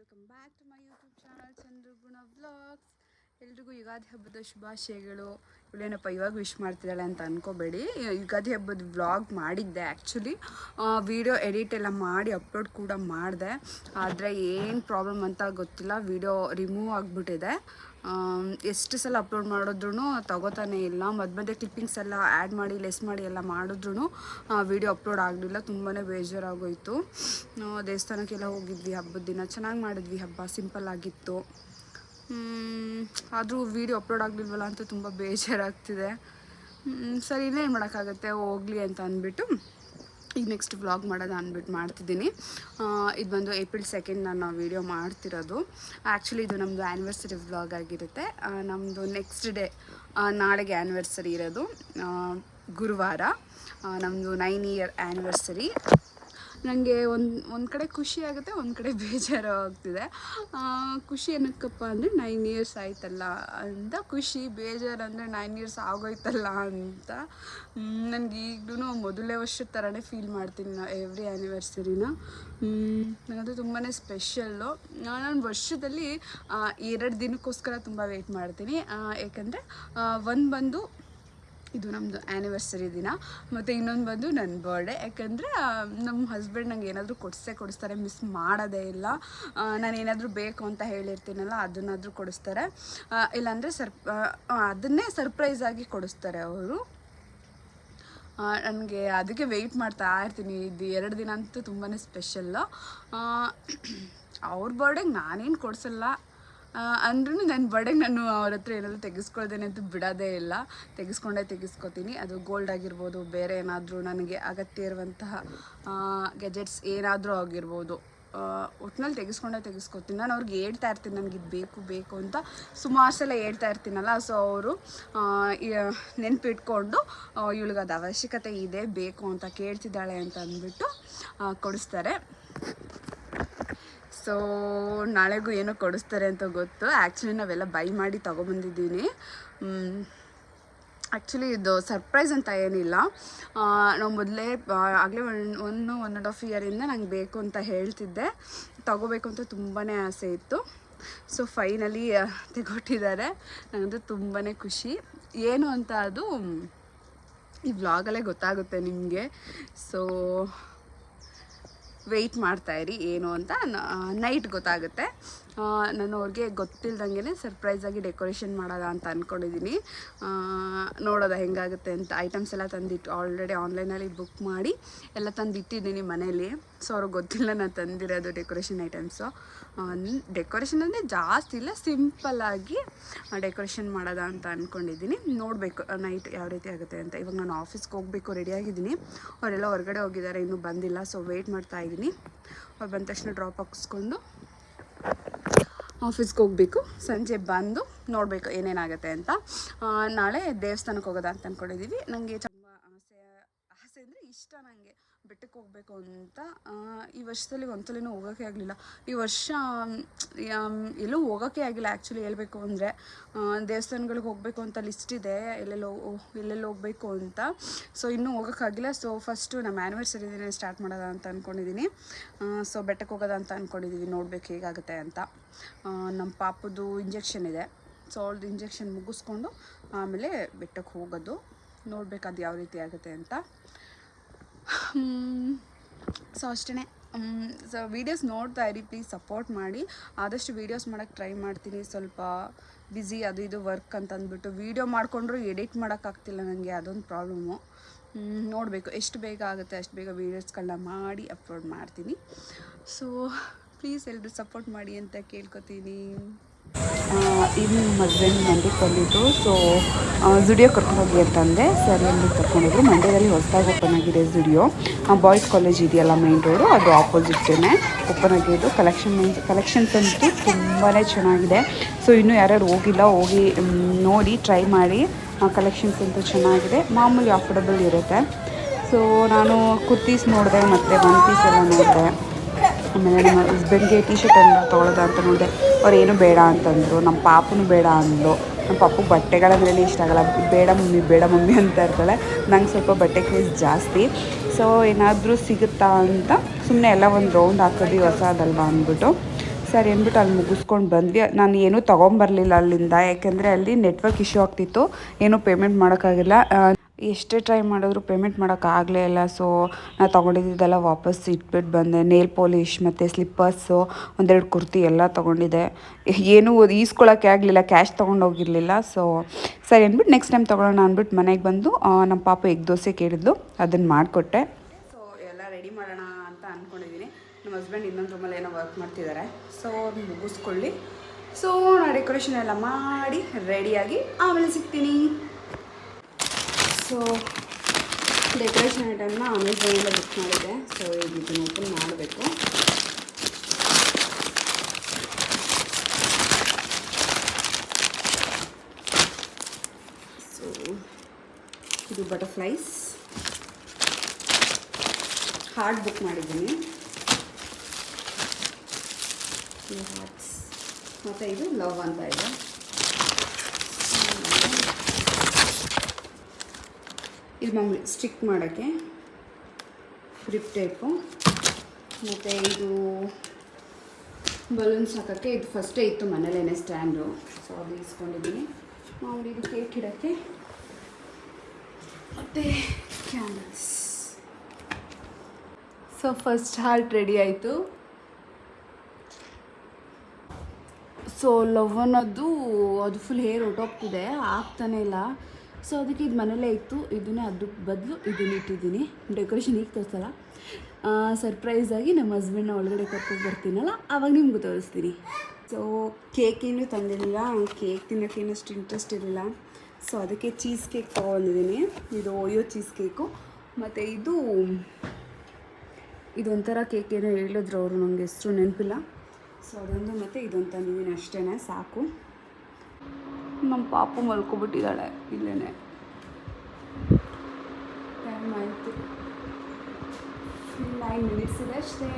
Welcome back to my YouTube channel Chandraguna vlogs. ಎಲ್ರಿಗೂ ಯುಗಾದಿ ಹಬ್ಬದ ಶುಭಾಶಯಗಳು. ಇವಳೇನಪ್ಪ ಇವಾಗ ವಿಶ್ ಮಾಡ್ತಿದ್ದಾಳೆ ಅಂತ ಅಂದ್ಕೋಬೇಡಿ. ಯುಗಾದಿ ಹಬ್ಬದ ವ್ಲಾಗ್ ಮಾಡಿದ್ದೆ ಆ್ಯಕ್ಚುಲಿ. ವಿಡಿಯೋ ಎಡಿಟ್ ಎಲ್ಲ ಮಾಡಿ ಅಪ್ಲೋಡ್ ಕೂಡ ಮಾಡಿದೆ. ಆದರೆ ಏನು ಪ್ರಾಬ್ಲಮ್ ಅಂತ ಗೊತ್ತಿಲ್ಲ, ವಿಡಿಯೋ ರಿಮೂವ್ ಆಗಿಬಿಟ್ಟಿದೆ. ಎಷ್ಟು ಸಲ ಅಪ್ಲೋಡ್ ಮಾಡಿದ್ರೂ ತಗೋತಾನೆ ಇಲ್ಲ. ಮಧ್ಯೆ ಕ್ಲಿಪ್ಪಿಂಗ್ಸ್ ಎಲ್ಲ ಆ್ಯಡ್ ಮಾಡಿ ಲೆಸ್ ಮಾಡಿ ಎಲ್ಲ ಮಾಡಿದ್ರೂ ವಿಡಿಯೋ ಅಪ್ಲೋಡ್ ಆಗಲಿಲ್ಲ. ತುಂಬಾ ಬೇಜಾರಾಗೋಯಿತು. ದೇವಸ್ಥಾನಕ್ಕೆಲ್ಲ ಹೋಗಿದ್ವಿ ಹಬ್ಬದ ದಿನ, ಚೆನ್ನಾಗಿ ಮಾಡಿದ್ವಿ ಹಬ್ಬ, ಸಿಂಪಲ್ ಆಗಿತ್ತು. ಆದರೂ ವಿಡಿಯೋ ಅಪ್ಲೋಡ್ ಆಗಲಿಲ್ವಲ್ಲ ಅಂತ ತುಂಬ ಬೇಜಾರಾಗ್ತಿದೆ. ಸರಿ, ಇನ್ನೇನು ಮಾಡೋಕ್ಕಾಗತ್ತೆ, ಹೋಗಲಿ ಅಂತ ಅಂದ್ಬಿಟ್ಟು ಈಗ ನೆಕ್ಸ್ಟ್ ವ್ಲಾಗ್ ಮಾಡೋದು ಅಂದ್ಬಿಟ್ಟು ಮಾಡ್ತಿದ್ದೀನಿ. ಇದು ಬಂದು ಏಪ್ರಿಲ್ 2 ನಾನು ವೀಡಿಯೋ ಮಾಡ್ತಿರೋದು. ಆ್ಯಕ್ಚುಲಿ ಇದು ನಮ್ಮದು ಆ್ಯನಿವರ್ಸರಿ ವ್ಲಾಗ್ ಆಗಿರುತ್ತೆ. ನಮ್ಮದು ನೆಕ್ಸ್ಟ್ ಡೇ ನಾಳೆಗೆ ಆ್ಯನಿವರ್ಸರಿ ಇರೋದು, ಗುರುವಾರ ನಮ್ಮದು 9 ಇಯರ್ ಆ್ಯನಿವರ್ಸರಿ. ನನಗೆ ಒಂದು ಕಡೆ ಖುಷಿ ಆಗುತ್ತೆ, ಒಂದು ಕಡೆ ಬೇಜಾರು ಆಗ್ತಿದೆ. ಖುಷಿ ಏನಕ್ಕಪ್ಪ ಅಂದರೆ 9 ಇಯರ್ಸ್ ಆಯ್ತಲ್ಲ ಅಂತ ಖುಷಿ, ಬೇಜಾರು ಅಂದರೆ 9 ಇಯರ್ಸ್ ಆಗೋಯ್ತಲ್ಲ ಅಂತ. ನನಗೆ ಈಗಲೂ ಮೊದಲನೇ ವರ್ಷದ ಥರನೇ ಫೀಲ್ ಮಾಡ್ತೀನಿ ಎವ್ರಿ ಆ್ಯನಿವರ್ಸರಿನ. ನನಗಂತೂ ತುಂಬಾ ಸ್ಪೆಷಲ್ಲು. ನಾನು ವರ್ಷದಲ್ಲಿ 2 ದಿನಕ್ಕೋಸ್ಕರ ತುಂಬ ವೆಯ್ಟ್ ಮಾಡ್ತೀನಿ. ಏಕೆಂದರೆ ಒಂದು ಬಂದು ಇದು ನಮ್ಮದು ಆ್ಯನಿವರ್ಸರಿ ದಿನ, ಮತ್ತು ಇನ್ನೊಂದು ಬಂದು ನನ್ನ ಬರ್ಡೇ. ಯಾಕಂದರೆ ನಮ್ಮ ಹಸ್ಬೆಂಡ್ ನಂಗೆ ಏನಾದರೂ ಕೊಡಿಸ್ತಾರೆ, ಮಿಸ್ ಮಾಡೋದೇ ಇಲ್ಲ. ನಾನು ಏನಾದರೂ ಬೇಕು ಅಂತ ಹೇಳಿರ್ತೀನಲ್ಲ ಅದನ್ನಾದರೂ ಕೊಡಿಸ್ತಾರೆ, ಇಲ್ಲಾಂದರೆ ಅದನ್ನೇ ಸರ್ಪ್ರೈಸಾಗಿ ಕೊಡಿಸ್ತಾರೆ ಅವರು. ನನಗೆ ಅದಕ್ಕೆ ವೆಯ್ಟ್ ಮಾಡ್ತಾ ಇರ್ತೀನಿ. ಇದು 2 ದಿನ ಅಂತೂ ತುಂಬಾ ಸ್ಪೆಷಲ್ಲು. ಅವ್ರ ಬರ್ಡೇಗೆ ನಾನೇನು ಕೊಡಿಸಲ್ಲ ಅಂದ್ರೂ ನನ್ನ ಬರ್ಡೇಗೆ ನಾನು ಅವ್ರ ಹತ್ರ ಏನಾದರೂ ತೆಗೆಸ್ಕೊಳ್ದೇನೆ ಅಂತೂ ಬಿಡೋದೇ ಇಲ್ಲ. ತೆಗೆಸ್ಕೊತೀನಿ. ಅದು ಗೋಲ್ಡ್ ಆಗಿರ್ಬೋದು, ಬೇರೆ ಏನಾದರೂ ನನಗೆ ಅಗತ್ಯ ಇರುವಂತಹ ಗೆಜೆಟ್ಸ್ ಏನಾದರೂ ಆಗಿರ್ಬೋದು, ಒಟ್ಟಿನಲ್ಲಿ ತೆಗೆಸ್ಕೊತೀನಿ. ನಾನು ಅವ್ರಿಗೆ ಹೇಳ್ತಾ ಇರ್ತೀನಿ ನನಗಿದು ಬೇಕು ಅಂತ. ಸುಮಾರು ಸಲ ಹೇಳ್ತಾ ಇರ್ತೀನಲ್ಲ, ಸೊ ಅವರು ನೆನಪಿಟ್ಕೊಂಡು ಇವಳಿಗೆ ಅದು ಅವಶ್ಯಕತೆ ಇದೆ, ಬೇಕು ಅಂತ ಕೇಳ್ತಿದ್ದಾಳೆ ಅಂತ ಅಂದ್ಬಿಟ್ಟು ಕೊಡಿಸ್ತಾರೆ. ಸೊ ನಾಳೆಗೂ ಏನೋ ಕೊಡಿಸ್ತಾರೆ ಅಂತ ಗೊತ್ತು. ಆ್ಯಕ್ಚುಲಿ ನಾವೆಲ್ಲ ಬೈ ಮಾಡಿ ತೊಗೊಬಂದಿದ್ದೀನಿ. ಆ್ಯಕ್ಚುಲಿ ಇದು ಸರ್ಪ್ರೈಸ್ ಅಂತ ಏನಿಲ್ಲ. ನಾವು ಮೊದಲೇ ಆಗಲೇ 1.5 ಇಯರಿಂದ ನಂಗೆ ಬೇಕು ಅಂತ ಹೇಳ್ತಿದ್ದೆ, ತೊಗೋಬೇಕು ಅಂತ ತುಂಬಾ ಆಸೆ ಇತ್ತು. ಸೊ ಫೈನಲಿ ತೆಗೊಟ್ಟಿದ್ದಾರೆ. ನನಗಂತೂ ತುಂಬಾ ಖುಷಿ. ಏನು ಅಂತ ಅದು ಈ ವ್ಲಾಗಲ್ಲೇ ಗೊತ್ತಾಗುತ್ತೆ ನಿಮಗೆ. ಸೊ ವೆಯ್ಟ್ ಮಾಡ್ತಾಯಿರಿ ಏನು ಅಂತ. ನೈಟ್ ಗೊತ್ತಾಗುತ್ತೆ. ನಾನು ಅವ್ರಿಗೆ ಗೊತ್ತಿಲ್ದಂಗೆ ಸರ್ಪ್ರೈಸಾಗಿ ಡೆಕೋರೇಷನ್ ಮಾಡೋದ ಅಂತ ಅಂದ್ಕೊಂಡಿದ್ದೀನಿ. ನೋಡೋದ ಹೆಂಗಾಗುತ್ತೆ ಅಂತ. ಐಟಮ್ಸ್ ಎಲ್ಲ ತಂದಿಟ್ಟು ಆಲ್ರೆಡಿ ಆನ್ಲೈನಲ್ಲಿ ಬುಕ್ ಮಾಡಿ ಎಲ್ಲ ತಂದಿಟ್ಟಿದ್ದೀನಿ ಮನೇಲಿ. ಸೊ ಅವ್ರಿಗೆ ಗೊತ್ತಿಲ್ಲ ನಾನು ತಂದಿರೋದು ಡೆಕೋರೇಷನ್ ಐಟಮ್ಸು. ಡೆಕೋರೇಷನ್ ಅಂದರೆ ಜಾಸ್ತಿ ಇಲ್ಲ, ಸಿಂಪಲ್ಲಾಗಿ ಡೆಕೋರೇಷನ್ ಮಾಡೋದ ಅಂತ ಅಂದ್ಕೊಂಡಿದ್ದೀನಿ. ನೋಡಬೇಕು ನೈಟ್ ಯಾವ ರೀತಿ ಆಗುತ್ತೆ ಅಂತ. ಇವಾಗ ನಾನು ಆಫೀಸ್ಗೆ ಹೋಗಬೇಕು, ರೆಡಿಯಾಗಿದ್ದೀನಿ. ಅವರೆಲ್ಲ ಹೊರಗಡೆ ಹೋಗಿದ್ದಾರೆ, ಇನ್ನೂ ಬಂದಿಲ್ಲ. ಸೊ ವೆಯ್ಟ್ ಮಾಡ್ತಾಯಿದ್ದೀನಿ. ಅವ್ರು ಬಂದ ತಕ್ಷಣ ಡ್ರಾಪ್ ಹಾಕಿಸ್ಕೊಂಡು ಆಫೀಸ್ಗೆ ಹೋಗಬೇಕು. ಸಂಜೆ ಬಂದು ನೋಡಬೇಕು ಏನೇನಾಗುತ್ತೆ ಅಂತ. ನಾಳೆ ದೇವಸ್ಥಾನಕ್ಕೆ ಹೋಗೋದ ಅಂತ ಅಂದ್ಕೊಂಡಿದ್ದೀವಿ. ನನಗೆ ತುಂಬ ಆಸೆ ಅಂದರೆ ಇಷ್ಟ. ನನಗೆ ಬೆಟ್ಟಕ್ಕೆ ಹೋಗಬೇಕು ಅಂತ. ಈ ವರ್ಷದಲ್ಲಿ ಒಂದ್ಸಲಿನೂ ಹೋಗೋಕ್ಕೆ ಆಗಲಿಲ್ಲ. ಈ ವರ್ಷ ಎಲ್ಲೂ ಹೋಗೋಕ್ಕೆ ಆಗಿಲ್ಲ ಆ್ಯಕ್ಚುಲಿ ಹೇಳ್ಬೇಕು ಅಂದರೆ. ದೇವಸ್ಥಾನಗಳಿಗೆ ಹೋಗಬೇಕು ಅಂತ ಲಿಸ್ಟ್ ಇದೆ, ಎಲ್ಲೆಲ್ಲಿ ಹೋಗಬೇಕು ಅಂತ. ಸೊ ಇನ್ನೂ ಹೋಗೋಕ್ಕಾಗಿಲ್ಲ. ಸೊ ಫಸ್ಟು ನಮ್ಮ ಆ್ಯನಿವರ್ಸರಿ ದಿನ ಸ್ಟಾರ್ಟ್ ಮಾಡೋದ ಅಂತ ಅಂದ್ಕೊಂಡಿದ್ದೀನಿ. ಸೊ ಬೆಟ್ಟಕ್ಕೆ ಹೋಗೋದ ಅಂತ ಅಂದ್ಕೊಂಡಿದ್ದೀವಿ. ನೋಡಬೇಕು ಹೇಗಾಗುತ್ತೆ ಅಂತ. ನಮ್ಮ ಪಾಪದ್ದು ಇಂಜೆಕ್ಷನ್ ಇದೆ. ಸೊ ಅವ್ರದ್ದು ಇಂಜೆಕ್ಷನ್ ಮುಗಿಸ್ಕೊಂಡು ಆಮೇಲೆ ಬೆಟ್ಟಕ್ಕೆ ಹೋಗೋದು. ನೋಡಬೇಕು ಅದು ಯಾವ ರೀತಿ ಆಗುತ್ತೆ ಅಂತ. ಸೊ ಅಷ್ಟೇ. ಸೊ ವೀಡಿಯೋಸ್ ನೋಡ್ತಾ ಇರಿ, ಪ್ಲೀಸ್ ಸಪೋರ್ಟ್ ಮಾಡಿ. ಆದಷ್ಟು ವೀಡಿಯೋಸ್ ಮಾಡೋಕ್ಕೆ ಟ್ರೈ ಮಾಡ್ತೀನಿ. ಸ್ವಲ್ಪ ಬ್ಯುಸಿ ಅದು ಇದು ವರ್ಕ್ ಅಂತ ಅಂದ್ಬಿಟ್ಟು ವೀಡಿಯೋ ಮಾಡಿಕೊಂಡ್ರು ಎಡಿಟ್ ಮಾಡೋಕ್ಕಾಗ್ತಿಲ್ಲ ನನಗೆ, ಅದೊಂದು ಪ್ರಾಬ್ಲಮ್ಮು. ನೋಡಬೇಕು ಎಷ್ಟು ಬೇಗ ಆಗುತ್ತೆ ಅಷ್ಟು ಬೇಗ ವೀಡಿಯೋಸ್ಗಳನ್ನ ಮಾಡಿ ಅಪ್ಲೋಡ್ ಮಾಡ್ತೀನಿ. ಸೊ ಪ್ಲೀಸ್ ಎಲ್ಲರೂ ಸಪೋರ್ಟ್ ಮಾಡಿ ಅಂತ ಕೇಳ್ಕೊತೀನಿ. ಇನ್ನು ನಮ್ಮ ಹಸ್ಬೆಂಡ್ ಮಂಡ್ಯಕ್ಕೆ ಬಂದಿದ್ದು. ಸೊ ಝುಡಿಯೋ ಕರ್ಕೊಂಡೋಗಿ ಅಂತಂದೆ. ಸರಿ ಅಲ್ಲಿ ಕರ್ಕೊಂಡೋದ್ರು. ಮಂಡ್ಯದಲ್ಲಿ ಹೊಸದಾಗಿ ಓಪನ್ ಆಗಿದೆ ಝುಡಿಯೋ. ಬಾಯ್ಸ್ ಕಾಲೇಜ್ ಇದೆಯಲ್ಲ ಮೇನ್ ರೋಡು, ಅದು ಆಪೋಸಿಟ್ಟೇ ಓಪನ್ ಆಗಿದ್ದು. ಕಲೆಕ್ಷನ್ಸ್ ಅಂತೂ ತುಂಬಾ ಚೆನ್ನಾಗಿದೆ. ಸೊ ಇನ್ನೂ ಯಾರ್ಯಾರು ಹೋಗಿಲ್ಲ, ಹೋಗಿ ನೋಡಿ ಟ್ರೈ ಮಾಡಿ. ಕಲೆಕ್ಷನ್ಸ್ ಅಂತೂ ಚೆನ್ನಾಗಿದೆ, ಮಾಮೂಲಿ ಅಫೋರ್ಡಬಲ್ ಇರುತ್ತೆ. ಸೊ ನಾನು ಕುರ್ತೀಸ್ ನೋಡಿದೆ, ಮತ್ತು 1 ಪೀಸ್ ಎಲ್ಲ ನೋಡಿದೆ. ಆಮೇಲೆ ನಮ್ಮ ಹಸ್ಬೆಂಡ್ಗೆ ಟೀ ಶರ್ಟ್ ಎಲ್ಲ ತೊಗೊಳೋದ ಅಂತ ನೋಡಿದೆ. ಅವ್ರು ಏನೂ ಬೇಡ ಅಂತಂದರು. ನಮ್ಮ ಪಾಪನೂ ಬೇಡ ಅಂದ್ಲು. ನಮ್ಮ ಪಾಪು ಬಟ್ಟೆಗಳಂದ್ರೇ ಇಷ್ಟ ಆಗಲ್ಲ. ಬೇಡ ಮಮ್ಮಿ ಅಂತ ಇರ್ತಾಳೆ. ನಂಗೆ ಸ್ವಲ್ಪ ಬಟ್ಟೆ ಕ್ರೇಜ್ ಜಾಸ್ತಿ. ಸೊ ಏನಾದರೂ ಸಿಗುತ್ತಾ ಅಂತ ಸುಮ್ಮನೆ ಎಲ್ಲ ಒಂದು ರೌಂಡ್ ಹಾಕೋದು ಹೊಸದಲ್ವಾ ಅಂದ್ಬಿಟ್ಟು. ಸರಿ ಅಂದ್ಬಿಟ್ಟು ಅಲ್ಲಿ ಮುಗಿಸ್ಕೊಂಡು ಬಂದ್ವಿ. ನಾನು ಏನೂ ತೊಗೊಂಬರಲಿಲ್ಲ ಅಲ್ಲಿಂದ, ಯಾಕೆಂದರೆ ಅಲ್ಲಿ ನೆಟ್ವರ್ಕ್ ಇಶ್ಯೂ ಆಗ್ತಿತ್ತು, ಏನೂ ಪೇಮೆಂಟ್ ಮಾಡೋಕ್ಕಾಗಿಲ್ಲ. ಎಷ್ಟೇ ಟ್ರೈ ಮಾಡಿದ್ರು ಪೇಮೆಂಟ್ ಮಾಡೋಕ್ಕಾಗಲೇ ಇಲ್ಲ. ಸೊ ನಾನು ತೊಗೊಂಡಿದ್ದೆಲ್ಲ ವಾಪಸ್ ಇಟ್ಬಿಟ್ಟು ಬಂದೆ. ನೇಲ್ ಪಾಲಿಶ್ ಮತ್ತು ಸ್ಲಿಪ್ಪರ್ಸು, ಒಂದೆರಡು ಕುರ್ತಿ ಎಲ್ಲ ತೊಗೊಂಡಿದ್ದೆ. ಏನೂ ಈಸ್ಕೊಳ್ಳೋಕ್ಕೆ ಆಗಲಿಲ್ಲ, ಕ್ಯಾಶ್ ತೊಗೊಂಡೋಗಿರಲಿಲ್ಲ. ಸರಿ ಅಂದ್ಬಿಟ್ಟು ನೆಕ್ಸ್ಟ್ ಟೈಮ್ ತೊಗೊಳ್ಳೋಣ ಅಂದ್ಬಿಟ್ಟು ಮನೆಗೆ ಬಂದು ನಮ್ಮ ಪಾಪು ಎಗ್ ದೋಸೆ ಕೇಳಿದ್ಲು, ಅದನ್ನು ಮಾಡಿಕೊಟ್ಟೆ. ಸೊ ಎಲ್ಲ ರೆಡಿ ಮಾಡೋಣ ಅಂತ ಅಂದ್ಕೊಂಡಿದ್ದೀನಿ. ನಮ್ಮ ಹಸ್ಬೆಂಡ್ ಇನ್ನೊಂದು ರೂಮಲ್ಲಿ ಏನೋ ವರ್ಕ್ ಮಾಡ್ತಿದ್ದಾರೆ. ಸೊ ಅವ್ರನ್ನ ಮುಗಿಸ್ಕೊಳ್ಳಿ. ಸೊ ನಾನು ಡೆಕೋರೇಷನ್ ಎಲ್ಲ ಮಾಡಿ ರೆಡಿಯಾಗಿ ಆಮೇಲೆ ಸಿಗ್ತೀನಿ. ಸೊ ಡೆಕೋರೇಷನ್ ಐಟಮ್ನ ಅಮೆಝಾನೆಲ್ಲ ಬುಕ್ ಮಾಡಿದ್ದೆ. ಸೊ ಈಗ ಇದನ್ನು ಓಪನ್ ಮಾಡಬೇಕು. ಸೊ ಇದು ಬಟರ್ಫ್ಲೈಸ್ ಹಾರ್ಟ್ ಬುಕ್ ಮಾಡಿದ್ದೀನಿ. ಹಾರ್ಟ್ಸ್ ಮತ್ತು ಇದು ಲವ್ ಅಂತ ಇದೆ. ಇದು ಮಾಮೂಲಿ ಸ್ಟಿಕ್ ಮಾಡೋಕ್ಕೆ ಗ್ರಿಪ್ ಟೈಪು. ಮತ್ತು ಇದು ಬಲೂನ್ಸ್ ಹಾಕೋಕ್ಕೆ. ಇದು ಫಸ್ಟೇ ಇತ್ತು ಮನೇಲೇನೆ ಸ್ಟ್ಯಾಂಡು, ಸೊ ಅದು ಇಸ್ಕೊಂಡಿದ್ದೀನಿ. ಮಾಮೂಲಿ ಇದು ಕೇಕ್ ಇಡೋಕ್ಕೆ. ಮತ್ತು candles. So first heart ready ಆಯಿತು. ಸೊ ಲವ್ ಅನ್ನೋದು ಅದು ಫುಲ್ ಹೇರ್ ಹೊಟ್ಟೋಗ್ತಿದೆ, ಆಗ್ತಾನೇ ಇಲ್ಲ. ಸೊ ಅದಕ್ಕೆ ಇದು ಮನೇಲೇ ಇತ್ತು, ಇದನ್ನೇ ಅದಕ್ಕೆ ಬದಲು ಇದನ್ನು ಇಟ್ಟಿದ್ದೀನಿ. ಡೆಕೋರೇಷನ್ ಈಗ ತೋರಿಸಲ್ಲ, ಸರ್ಪ್ರೈಸಾಗಿ ನಮ್ಮ ಹಸ್ಬೆಂಡ್ನ ಒಳಗಡೆ ಕರ್ಕೊಂಡು ಬರ್ತೀನಲ್ಲ ಆವಾಗ ನಿಮ್ಗೆ ತೋರಿಸ್ತೀನಿ. ಸೊ ಕೇಕ್ ಏನೂ ತಂದಿರಲಿಲ್ಲ, ಕೇಕ್ ತಿನ್ನೋಕ್ಕೇನು ಅಷ್ಟು ಇಂಟ್ರೆಸ್ಟ್ ಇರಲಿಲ್ಲ. ಸೊ ಅದಕ್ಕೆ ಚೀಸ್ ಕೇಕ್ ತೊಗೊಂಡಿದ್ದೀನಿ. ಇದು ಓಯೋ ಚೀಸ್ ಕೇಕು. ಮತ್ತು ಇದೊಂಥರ ಕೇಕ್ ಏನೋ ಹೇಳಿದ್ರು ಅವರು, ನನಗೆ ಹೆಸರು ನೆನಪಿಲ್ಲ. ಸೊ ಅದೊಂದು ಮತ್ತು ಇದೊಂದು ತಂದಿದ್ದೀನಿ, ಅಷ್ಟೇ ಸಾಕು. ನಮ್ಮ ಪಾಪು ಮಲ್ಕೊಬಿಟ್ಟಿದ್ದಾಳೆ ಇಲ್ಲೇ. ಟೈಮ್ ಆಯಿತು, 9 ಮಿನಿಟ್ಸ್ ಇದೆ ಅಷ್ಟೇ.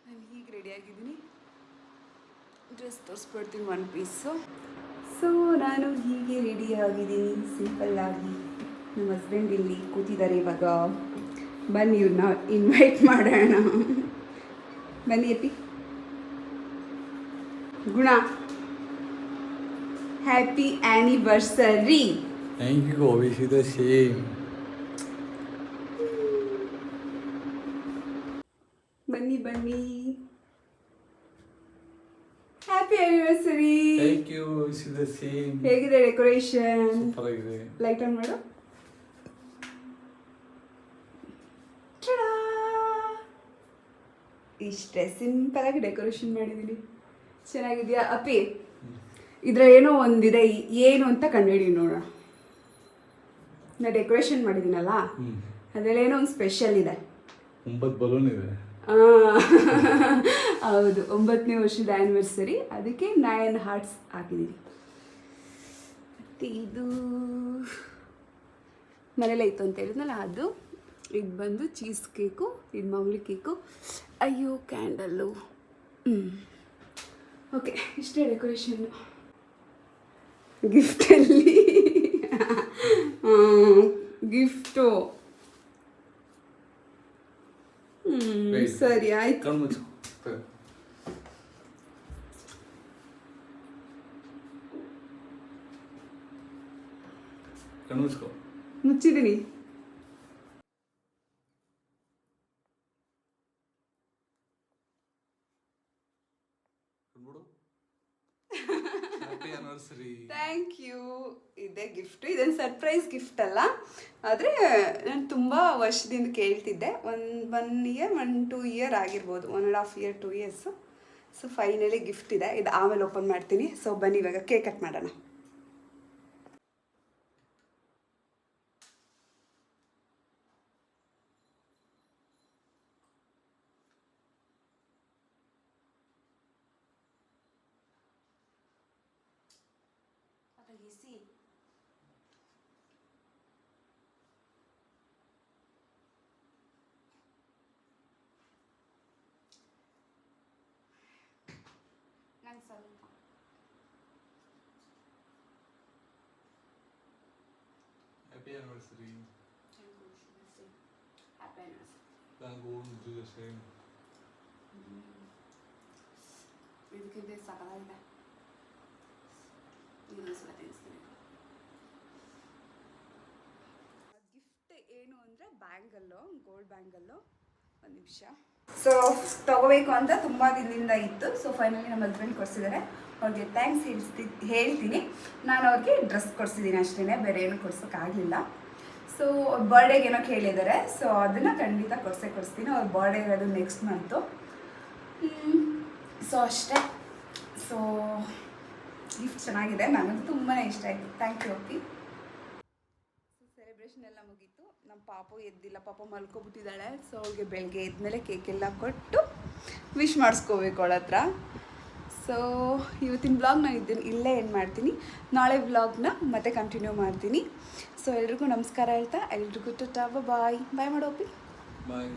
ನಾನು ಹೀಗೆ ರೆಡಿಯಾಗಿದ್ದೀನಿ. ಡ್ರೆಸ್ ತೋರಿಸ್ಬಿಡ್ತೀನಿ, 1 ಪೀಸು. ಸೊ ನಾನು ಹೀಗೆ ರೆಡಿಯಾಗಿದ್ದೀನಿ ಸಿಂಪಲ್ಲಾಗಿ. ನಮ್ಮ ಹಸ್ಬೆಂಡ್ ಇಲ್ಲಿ ಕೂತಿದ್ದಾರೆ. ಇವಾಗ ಬನ್ನಿ ಇವ್ರನ್ನ ಇನ್ವೈಟ್ ಮಾಡೋಣ. ಬನ್ನಿ ಅಪ್ಪಿ. ಗುಣ, happy anniversary. Thank you, wish you the same. ಬನ್ನಿ ಬನ್ನಿ. Happy anniversary. Thank you, wish you the same. ಹೇಗಿದೆ ಡೆಕೋರೇಷನ್? ಸೂಪರ್ ಆಗಿದೆ. ಲೈಟ್ ಆನ್ ಮಾಡು. ಇಷ್ಟೇ ಸಿಂಪಲಾಗಿ ಡೆಕೋರೇಷನ್ ಮಾಡಿದ್ದೀನಿ. ಚೆನ್ನಾಗಿದೆಯಾ ಅಪ್ಪಿ? ಇದರ ಏನೋ ಒಂದಿದೆ, ಏನು ಅಂತ ಕಂಡುಹಿಡಿ ನೋಡೋಣ. ನಾ ಡೆಕೋರೇಷನ್ ಮಾಡಿದ್ದೀನಲ್ಲ, ಅದರಲ್ಲೇನೋ ಒಂದು ಸ್ಪೆಷಲ್ ಇದೆ. 9 ಬಲೂನ್ ಇದೆ. ಹೌದು, 9ನೇ ವರ್ಷದ ಆ್ಯನಿವರ್ಸರಿ, ಅದಕ್ಕೆ 9 ಹಾರ್ಟ್ಸ್ ಹಾಕಿದ್ದೀನಿ. ಮತ್ತು ಇದು ಮನೇಲೆ ಇತ್ತು ಅಂತ ಹೇಳಿದ್ನಲ್ಲ ಅದು. ಇದು ಬಂದು ಚೀಸ್ ಕೇಕು, ಇದು ಮಾಮೂಲಿ ಕೇಕು. ಅಯ್ಯೋ ಕ್ಯಾಂಡಲ್ಲು. ಓಕೆ, ಇಷ್ಟೇ ಡೆಕೋರೇಷನ್ನು. ಗಿಫ್ಟಲ್ಲಿ ಗಿಫ್ಟು ಸರಿ ಆಯ್ತು. ಮುಚ್ಚಿದ್ದೀನಿ. Thank you. ಇದೇ ಗಿಫ್ಟು. ಇದೊಂದು ಸರ್ಪ್ರೈಸ್ ಗಿಫ್ಟ್ ಅಲ್ಲ, ಆದರೆ ನಾನು ತುಂಬ ವರ್ಷದಿಂದ ಕೇಳ್ತಿದ್ದೆ. 1 ಇಯರ್ ಆಗಿರ್ಬೋದು, 1.5 year 2 years. So finally gift ಇದೆ. ಇದು ಆಮೇಲೆ ಓಪನ್ ಮಾಡ್ತೀನಿ. ಸೊ ಬನ್ನಿ ಇವಾಗ ಕೇಕ್ ಕಟ್ ಮಾಡೋಣ. easy. ನಾನು ಸ್ವಲ್ಪ Happy anniversary. Thank you. Happy anniversary. Thank you. Do the same. ಸಾಕಾಗಿದೆ. ಇನ್ನೊಂದ್ಸಲ ತಿನ್ನಿಸ್ತೀನಿ. ಗಿಫ್ಟ್ ಏನು ಅಂದರೆ ಬ್ಯಾಂಗಲ್ಲು, ಗೋಲ್ಡ್ ಬ್ಯಾಂಗಲ್ಲು. ಒಂದು ನಿಮಿಷ. ಸೊ ತೊಗೋಬೇಕು ಅಂತ ತುಂಬ ದಿನದಿಂದ ಇತ್ತು. ಸೊ ಫೈನಲಿ ನಮ್ಮ ಹಸ್ಬೆಂಡ್ ಕೊಡಿಸಿದ್ದಾರೆ. ಅವ್ರಿಗೆ ಥ್ಯಾಂಕ್ಸ್ ಹೇಳ್ತೀನಿ. ನಾನು ಅವ್ರಿಗೆ ಡ್ರೆಸ್ ಕೊಡಿಸಿದ್ದೀನಿ ಅಷ್ಟೇ, ಬೇರೆ ಏನು ಕೊಡ್ಸೋಕ್ಕಾಗಲಿಲ್ಲ. ಸೊ ಅವ್ರ ಬರ್ಡೇಗೆ ಏನೋ ಕೇಳಿದ್ದಾರೆ. ಸೊ ಅದನ್ನು ಖಂಡಿತ ಕೊಡಿಸ್ತೀನಿ. ಅವ್ರ ಬರ್ಡೇ ಇರೋದು ನೆಕ್ಸ್ಟ್ ಮಂತು. ಸೊ ಅಷ್ಟೇ. ಸೊ ಗಿಫ್ಟ್ ಚೆನ್ನಾಗಿದೆ, ನನಗೆ ತುಂಬಾ ಇಷ್ಟ ಆಯಿತು. ಥ್ಯಾಂಕ್ ಯು ಅಪ್ಪಿ. ಸೊ ಸೆಲೆಬ್ರೇಷನ್ ಎಲ್ಲ ಮುಗೀತು. ನಮ್ಮ ಪಾಪು ಎದ್ದಿಲ್ಲ, ಪಾಪ ಮಲ್ಕೊಬಿಟ್ಟಿದ್ದಾಳೆ. ಸೊ ಅವಳಿಗೆ ಬೆಳಗ್ಗೆ ಎದ್ಮೇಲೆ ಕೇಕೆಲ್ಲ ಕೊಟ್ಟು ವಿಶ್ ಮಾಡಿಸ್ಕೋಬೇಕು ಅವಳ ಹತ್ರ. ಸೊ ಇವತ್ತಿನ ವ್ಲಾಗ್ನ ಇಲ್ಲೇ ಏನು ಮಾಡ್ತೀನಿ. ನಾಳೆ ವ್ಲಾಗ್ನ ಮತ್ತೆ ಕಂಟಿನ್ಯೂ ಮಾಡ್ತೀನಿ. ಸೊ ಎಲ್ರಿಗೂ ನಮಸ್ಕಾರ ಹೇಳ್ತಾ ಎಲ್ರಿಗೂ ಟಾಟಾ ಬಾಯ್ ಬಾಯ್ ಮಾಡೋಪಿ. ಬಾಯ್.